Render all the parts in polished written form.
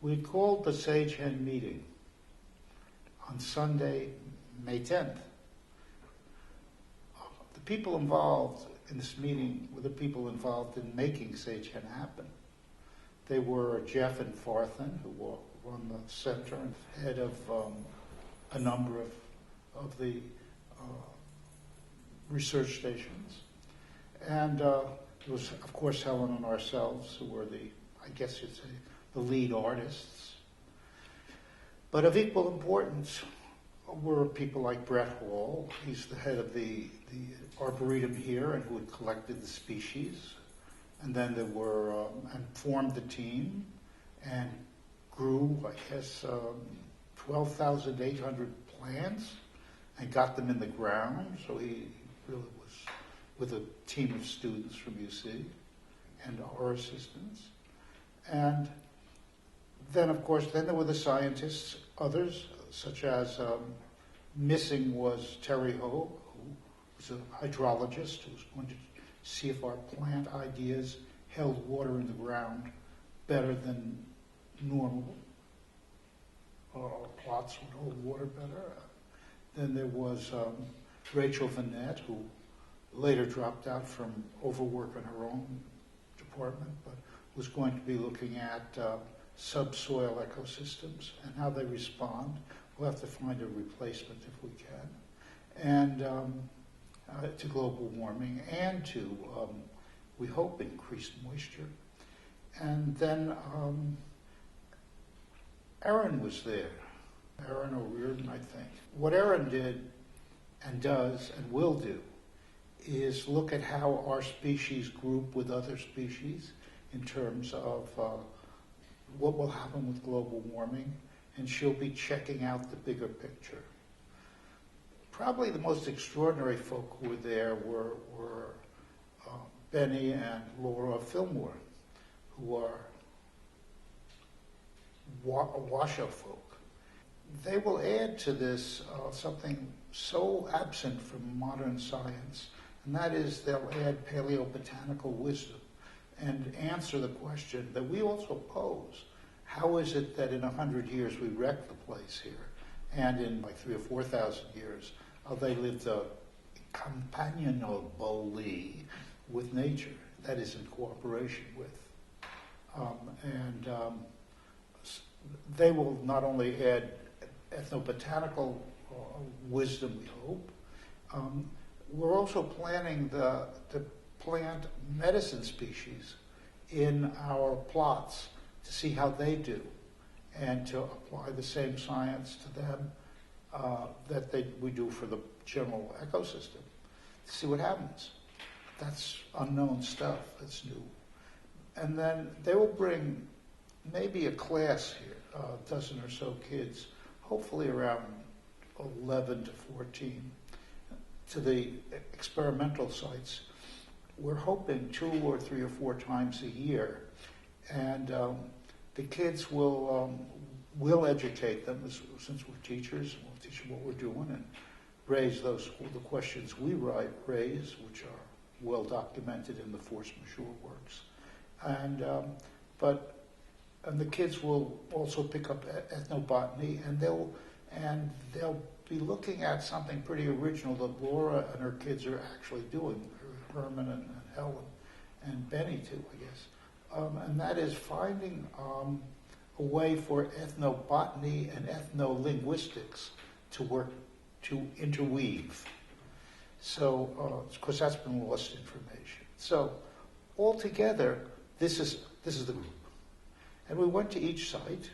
We called the Sagehen meeting on Sunday, May 10th. The people involved in this meeting were the people involved in making Sagehen happen. They were Jeff and Farthen, who run the center and head of a number of the research stations. And it was, of course, Helen and ourselves who were I guess you'd say, the lead artists. But of equal importance were people like Brett Hall. He's the head of the Arboretum here and who had collected the species. And then there were, and formed the team and grew, I guess, 12,800 plants and got them in the ground. So he really was with a team of students from UC and our assistants. And then, of course, there were the scientists, others, such as missing was Terry Ho, who was a hydrologist who was going to see if our plant ideas held water in the ground better than normal. Plots would hold water better. Then there was Rachel Vanette, who later dropped out from overwork in her own department, but was going to be looking at subsoil ecosystems and how they respond. We'll have to find a replacement if we can. And to global warming and to, we hope, increased moisture. And then Erin was there, Erin O'Riordan, I think. What Erin did and does and will do is look at how our species group with other species in terms of what will happen with global warming, and she'll be checking out the bigger picture. Probably the most extraordinary folk who were there were Benny and Laura Fillmore, who are Washoe folk. They will add to this something so absent from modern science, and that is they'll add paleobotanical wisdom and answer the question that we also pose. How is it that in 100 years we wrecked the place here, and in like 3,000 or 4,000 years they lived companionably with nature, that is in cooperation with. They will not only add ethnobotanical wisdom, we hope. We're also planning to plant medicine species in our plots to see how they do and to apply the same science to them that we do for the general ecosystem to see what happens. That's unknown stuff, that's new. And then they will bring maybe a class here, a dozen or so kids, hopefully around 11 to 14, to the experimental sites. We're hoping 2 or 3 or 4 times a year, and the kids will educate them, since we're teachers. We'll teach them what we're doing and raise the questions we raise, which are well documented in the Force Majeure works. And the kids will also pick up ethnobotany, and they'll be looking at something pretty original that Laura and her kids are actually doing, Herman and Helen, and Benny too, I guess. And that is finding a way for ethnobotany and ethnolinguistics to work, to interweave. So, of course, that's been lost information. So, altogether, this is the group. And we went to each site,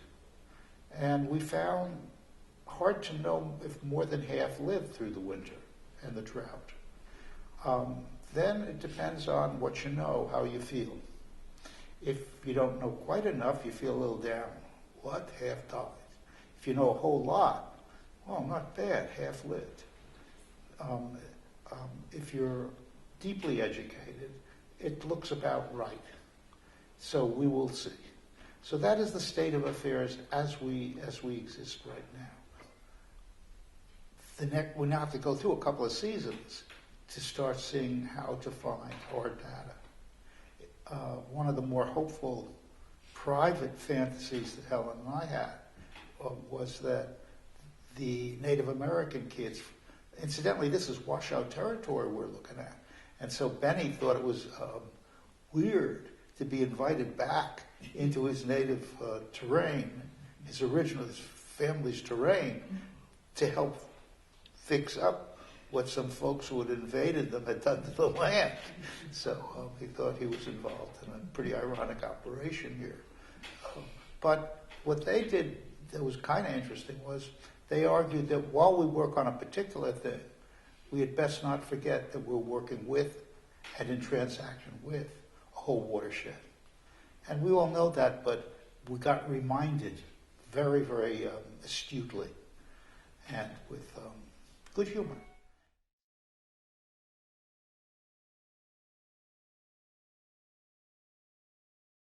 and we found hard to know if more than half lived through the winter and the drought. Then it depends on what you know, how you feel. If you don't know quite enough, you feel a little down. What? Half died. If you know a whole lot, well, not bad, half lived. If you're deeply educated, it looks about right. So we will see. So that is the state of affairs as we exist right now. We now have to go through a couple of seasons to start seeing how to find hard data. One of the more hopeful private fantasies that Helen and I had was that the Native American kids, incidentally, this is washout territory we're looking at, and so Benny thought it was weird to be invited back into his native terrain, his family's terrain, to help fix up what some folks who had invaded them had done to the land. So he thought he was involved in a pretty ironic operation here. But what they did that was kind of interesting was they argued that while we work on a particular thing, we had best not forget that we're working with and in transaction with a whole watershed. And we all know that, but we got reminded very, very astutely and with good humor.